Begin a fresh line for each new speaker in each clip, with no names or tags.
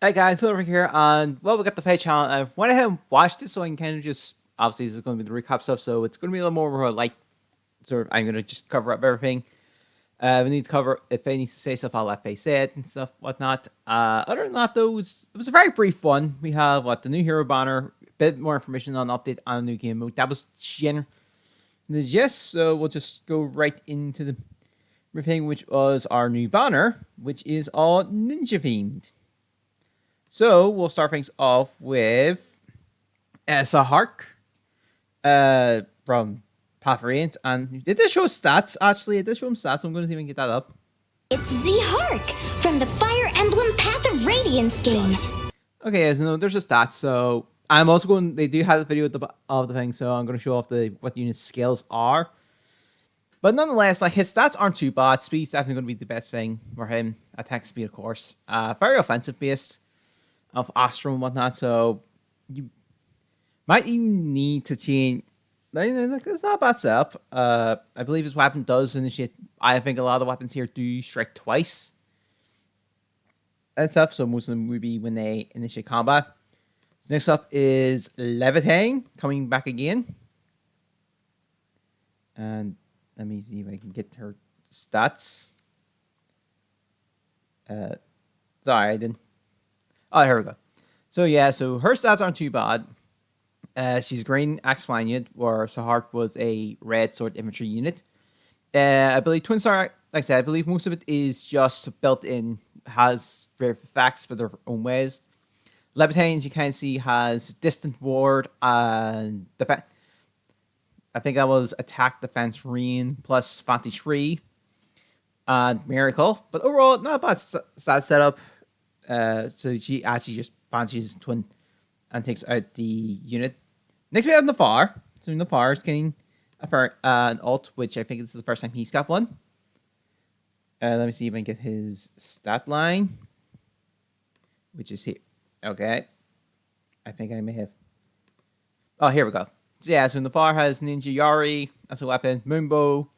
Hey guys, over here on we got the page channel. I went ahead and watched it, so I can kind of just obviously this is going to be the recap stuff, so it's going to be a little more like sort of I'm going to just cover up everything. We need to cover if I need to say stuff, I'll let Faye say it and stuff whatnot. Other than that, though, it was a very brief one. We have the new hero banner, a bit more information on update on a new game mode. That was the gist, so we'll just go right into the thing, which was our new banner, which is all ninja themed. So we'll start things off with Sahark from Path of Radiance. And did this show stats, actually? It did show him stats. I'm going to see if I can get that up.
It's Z-Hark from the Fire Emblem Path of Radiance game.
Okay, so there's a stats. So I'm also going, they do have the video of the thing, so I'm going to show off what the unit skills are. But nonetheless, like his stats aren't too bad. Speed's definitely going to be the best thing for him. Attack speed, of course. Very offensive based. Of Astro and whatnot, so you might even need to change. Like, it's not a bad setup. I believe his weapon does initiate. I think a lot of the weapons here do strike twice and stuff, so most of them would be when they initiate combat. So next up is Levitating, coming back again. And let me see if I can get her stats. Sorry, I didn't. Oh, here we go. So yeah, so her stats aren't too bad. She's green axe flying unit, where Sahark was a red sword infantry unit. I believe Twin Star, like I said, I believe most of it is just built in, has very facts but their own ways. Levitating, as you can see, has distant ward and defense. I think that was attack, defense, rain plus Vantage 3 and miracle. But overall, not a bad stat setup. So she actually just fancies twin and takes out the unit. Next we have Nafar. So Nafar is getting an ult, which I think is the first time he's got one. Let me see if I can get his stat line, which is here. Okay. I think I may have. Oh, here we go. So yeah, so Nafar has Ninja Yari as a weapon, Moonbow,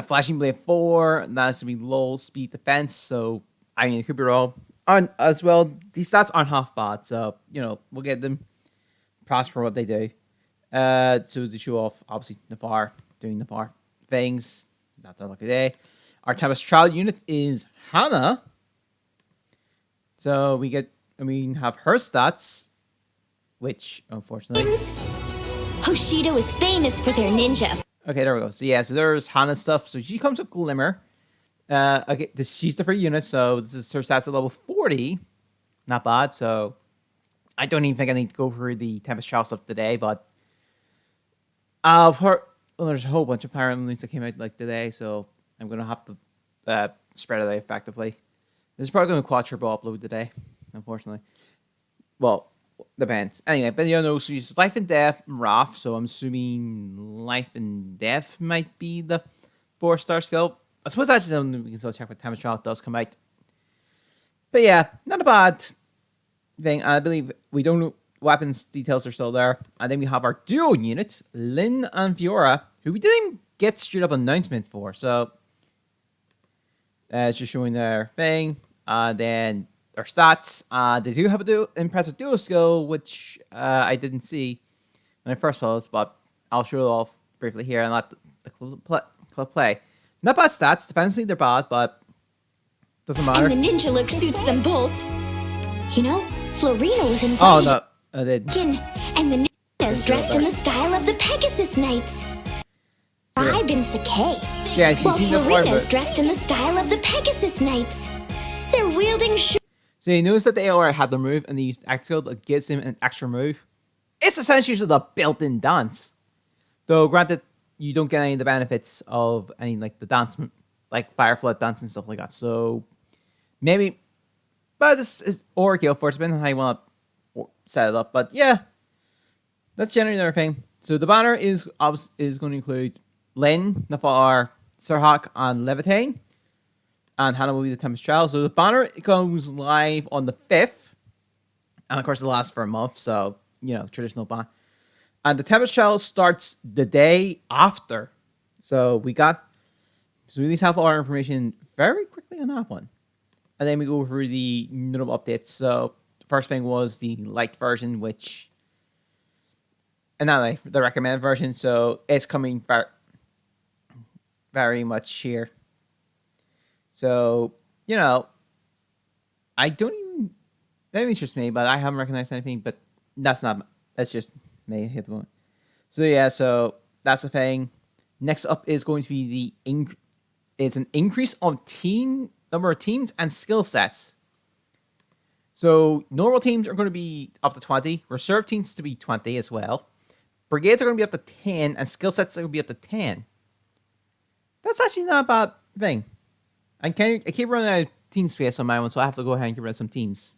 Flashing Blade 4, and that's to be low speed defense, so I mean, it could be wrong. As well, these stats aren't half bad, so, we'll get them props for what they do. So to show off, obviously, Nafar doing Nafar things. Not their lucky day. Our Tempest Trial unit is Hana. So we have her stats, which, unfortunately...
Hoshido is famous for their ninja.
Okay, there we go. So yeah, so there's Hana's stuff. So she comes with Glimmer. Okay, she's the free unit, so this is her stats at level 40. Not bad, so I don't even think I need to go through the Tempest Trial stuff today, but there's a whole bunch of Fire Emblems that came out like today, so I'm going to have to spread it out effectively. This is probably going to quadruple upload today, unfortunately. Well, depends. Anyway, but so she's Life and Death and Wrath, so I'm assuming Life and Death might be the 4-star skill. I suppose that's something we can still check when Tempest Trial does come out. But yeah, not a bad thing. I believe we don't know weapons details are still there. And then we have our duo unit, Lynn and Fiora, who we didn't get straight up announcement for. So it's just showing their thing. And then their stats. They do have a impressive duo skill, which I didn't see when I first saw this, but I'll show it off briefly here and let the clip play. Not bad stats. Defensively, they're bad, but doesn't matter.
And the ninja look suits them both. You know, Florina was invited.
Oh, no. They didn't.
And the ninjas dressed in the style of the Pegasus Knights. Tribe in Sakai.
Yeah, she's
while
seen the
Florina's dressed in the style of the Pegasus Knights. They're wielding
So you notice that the AOR had the move, and they used Act skill that gives him an extra move. It's essentially just a built-in dance. Though, granted, you don't get any of the benefits of any, like, the dance, like Fire Flood dance and stuff like that. So, maybe, but this is overkill for it, depending on how you want to set it up. But yeah, that's generally everything. So the banner is going to include Lynn, Nafar, Sahark, and Levitating. And Hana will be the Tempest Trial. So the banner goes live on the 5th. And of course, it lasts for a month. So, traditional banner. And the Tempest Trial starts the day after. So we at least have all our information very quickly on that one. And then we go through the notable updates. So the first thing was the light version, which, and not like the recommended version. So it's coming very much here. So, I don't even, maybe it's just me, but I haven't recognized anything, but that's just me at the moment. So yeah, so that's the thing. Next up is going to be it's an increase of number of teams and skill sets. So normal teams are going to be up to 20, reserve teams to be 20 as well. Brigades are going to be up to 10, and skill sets are going to be up to 10. That's actually not a bad thing. I keep running out of team space on my one, so I have to go ahead and get rid of some teams.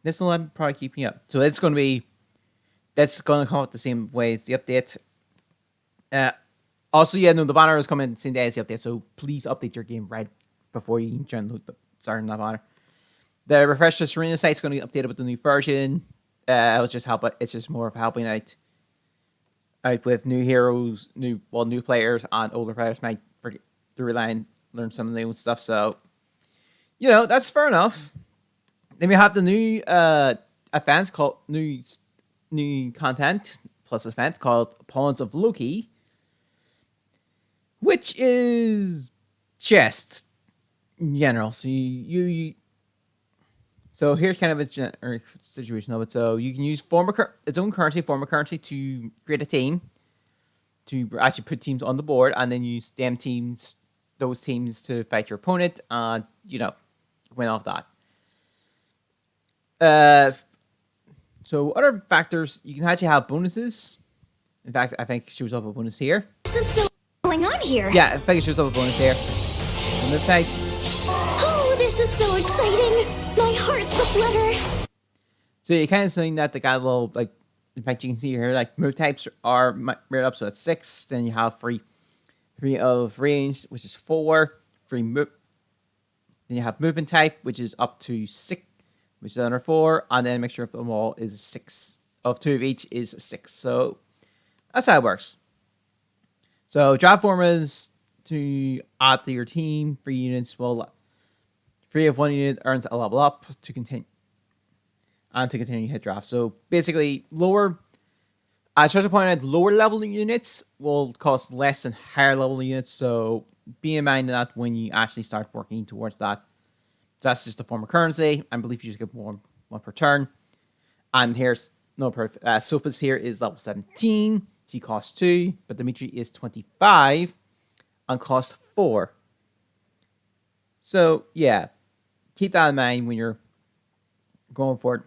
This will probably keep me up. So that's going to come out the same way as the update. Also, the banner is coming the same day as the update, so please update your game right before you try and start that banner. The refresh the arena site is going to be updated with the new version. It's just more of helping out with new heroes, new players, and older players might forget to rely and learn some of the new stuff. So, that's fair enough. Then we have the new events called new content plus event called Pawns of Loki, which is chest in general. So so here's kind of a situation of it. So you can use its own currency, form of currency, to create a team, to actually put teams on the board, and then use those teams to fight your opponent, and win off that. So other factors, you can actually have bonuses. In fact, I think it shows up a bonus here.
This is still going on here.
Yeah, I think it shows up a bonus here. And the fact,
Oh, this is so exciting. My heart's aflutter.
so you're kind of saying that they got a little, in fact, you can see here, move types are mirrored up, so it's 6. Then you have three of range, which is 4. Then you have movement type, which is up to 6, which is under 4. And then mixture of them all is 6. Of 2 of each is 6. So that's how it works. So draft formulas to add to your team. 3 units will 3 of 1 unit earns a level up to continue hit draft. So basically, as Treasure pointed out, lower level units will cost less than higher level units. So be in mind that when you actually start working towards that. So that's just a form of currency. I believe you just get one per turn. And here's Sophus here is level 17. He costs 2, but Dimitri is 25 and costs 4. So yeah, keep that in mind when you're going for it.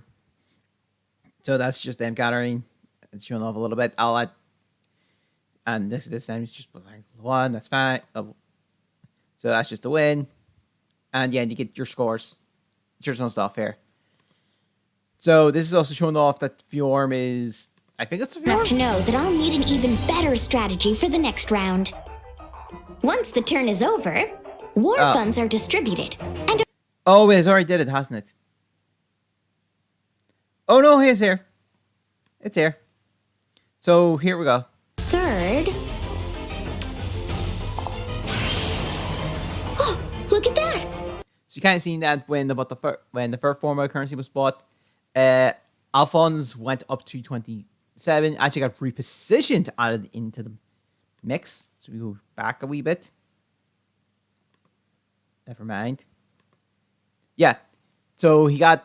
So that's just them gathering. It's showing off a little bit. I'll add, and this time it's just 1. That's fine. So that's just a win. And yeah, you get your scores, your stuff here. So this is also showing off that Fjorm is, I think it's a Fjorm.
Enough to know that I'll need an even better strategy for the next round. Once the turn is over, war funds are distributed, and
oh, it's already did it, hasn't it? Oh no, it's here. It's here. So here we go.
third. Oh, look at that!
So you kind of seen that when the first form of currency was bought, Alphonse went up to 27. Actually got repositioned added into the mix. So we go back a wee bit. Never mind. Yeah. So he got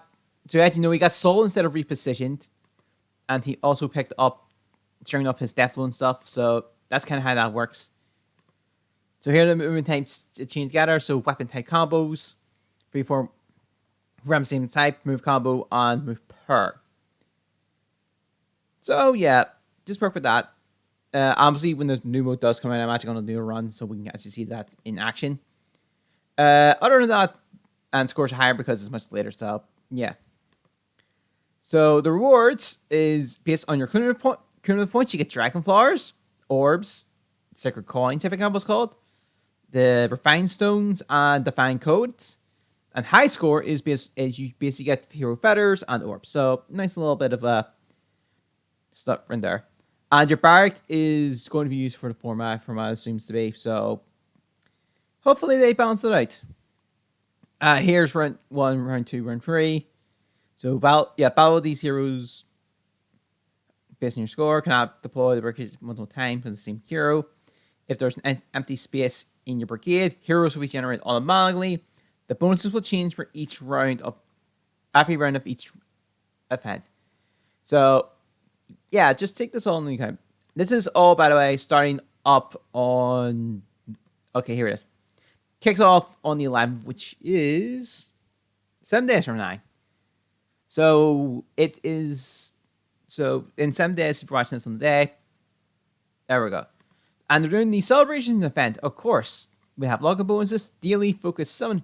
soul instead of repositioned. And he also picked up, stringing up his Deathblow and stuff. So that's kind of how that works. So here are the movement types chain together. So weapon type combos. 3-4 from same type, move combo, and move per. So yeah, just work with that. Obviously, when the new mode does come out, I'm actually going to do a run so we can actually see that in action. Other than that, and scores are higher because it's much later, so yeah. So the rewards is based on your cumulative points. You get Dragon Flowers, Orbs, Sacred Coins, I think it was called, the Refined Stones, and Defined Codes. And high score is you basically get Hero Feathers and Orbs. So nice little bit of stuff in there. And your barrack is going to be used for the format, from what it seems to be. So hopefully they balance it out. Here's round 1, round 2, round 3. So battle these heroes based on your score. Cannot deploy the brigade multiple times for the same hero. If there's an empty space in your brigade, heroes will be generated automatically. The bonuses will change for each round of every round of each event. So yeah, just take this all into account. This is all, by the way, starting up on. Okay, here it is. Kicks off on the 11th, which is 7 days from now. So it is. So in 7 days, if you're watching this on the day, there we go. And they're doing the celebration event. Of course, we have login bonuses, daily focus summoning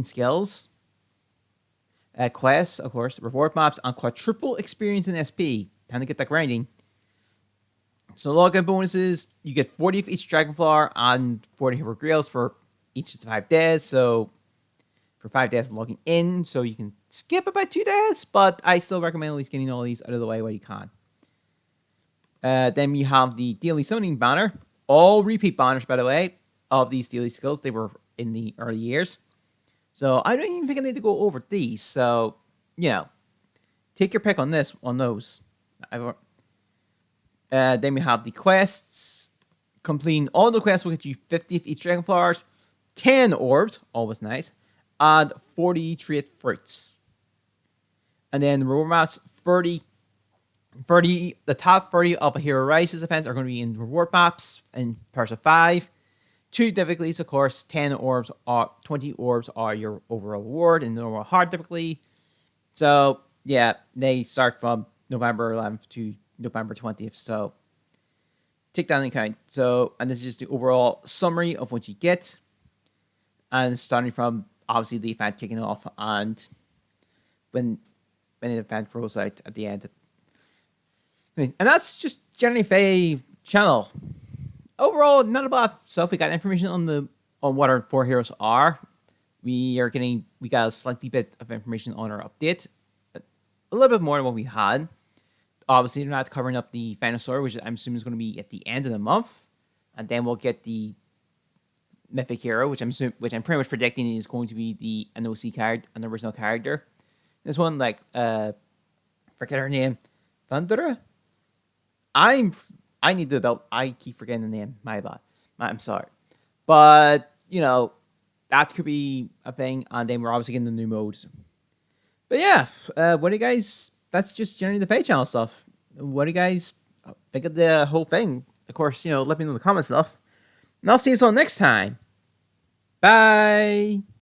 skills, quests, of course, reward maps, and quadruple experience in SP. Time to get that grinding. So login bonuses, you get 40 of each Dragon Flower and 40 Hero Grails for each of the 5 days. So for 5 days of logging in, so you can skip about 2 days, but I still recommend at least getting all these out of the way while you can. Then you have the daily summoning banner. All repeat banners, by the way, of these daily skills. They were in the early years. So I don't even think I need to go over these. So, take your pick on those. Then we have the quests. Completing all the quests will get you 50 of each Dragon Flowers, 10 orbs, always nice, and 40 trait fruits. And then the reward maps, 30, the top 30 of a Hero Rises events are going to be in reward maps in Persia 5. 2 difficulties, of course, 20 orbs are your overall reward in normal hard difficulty. So, yeah, they start from November 11th to November 20th. So, take that into account. So, and this is just the overall summary of what you get. And starting from, obviously, the event kicking off and when the event rolls out at the end. And that's just generally Faye channel. Overall, not a lot of stuff. We got information on what our 4 heroes are. We got a slightly bit of information on our update. A little bit more than what we had. Obviously, they're not covering up the final story, which I'm assuming is going to be at the end of the month. And then we'll get the mythic hero, which I'm pretty much predicting is going to be an OC card, an original character. This one, forget her name. Thundera? I need to doubt. I keep forgetting the name. My bad. I'm sorry. But, that could be a thing. And then we're obviously getting the new modes. But yeah, what do you guys... That's just generally the Faye channel stuff. What do you guys think of the whole thing? Of course, let me know in the comments stuff. And I'll see you all next time. Bye!